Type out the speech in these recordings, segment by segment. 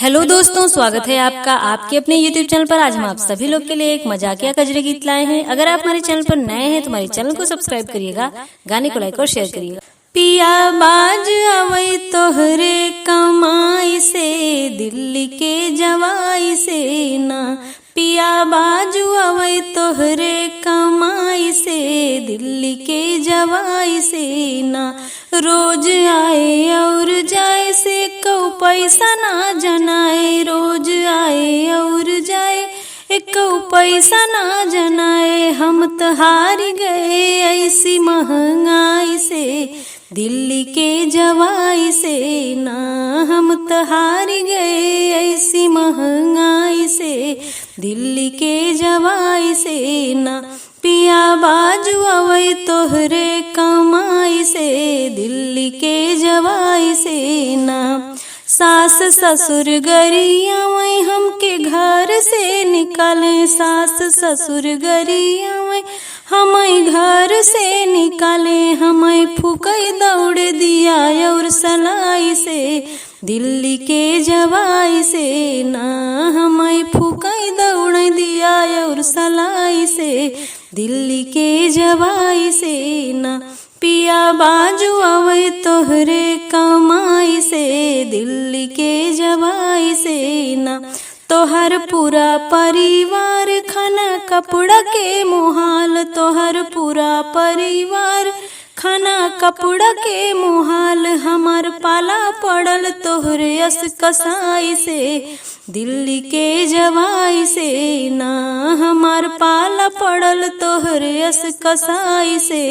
Hello दोस्तों, स्वागत है आपका आपके अपने YouTube चैनल पर। आज हम आप सभी लोग के लिए एक मजाकिया कजरी गीत लाए हैं। अगर आप हमारे चैनल पर नए हैं तो हमारे चैनल को सब्सक्राइब करिएगा, गाने को लाइक और शेयर करिएगा। पिया बाज आवई तोहरे कमाई से, दिल्ली के जवाई से ना। पिया बाजू आवई तोहरे कमाई से, दिल्ली के जवाई से ना। रोज आए और जाए से कऊ पैसा ना जनाए, रोज आए और जाए कऊ पैसा ना जनाए। हम तो हार गए ऐसी महंगाई से, दिल्ली के जवाई से ना। हम तो हार गए ऐसी महंगाई से, दिल्ली के जवाई से ना। पिया बाजू आवई तोहरे कमाई से, दिल्ली के जवाई से ना। सास ससुर गरिया वही हमके घर से निकाले, सास ससुर गरिया वही हमें घर से निकाले। हमें फूकई दौड़ दिया और सलाई से, दिल्ली के जवाई से ना। हमें फूकई दौड़ दिया और सलाई से, दिल्ली के जवाई से ना। पिया बाजू आवई तोहरे कमाई से, दिल्ली के जवाई से ना। तोहर पूरा परिवार खाना कपड़ा के मुहाल, तोहर पूरा परिवार खाना कपड़ा के मुहाल। हमार पाला पड़ल तोहरे अस कसाई से, दिल्ली के जवाई से ना। हमार पाला पड़ल तोहरे अस कसाई से,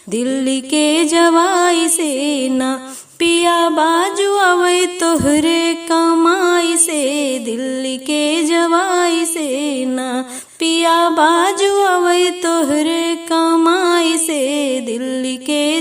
दिल्ली के जवाई से ना। पिया बाजू आवई तोहरे कमाई से, दिल्ली के जवाई से ना। पिया बाजू आवई तोहरे कमाई से, दिल्ली के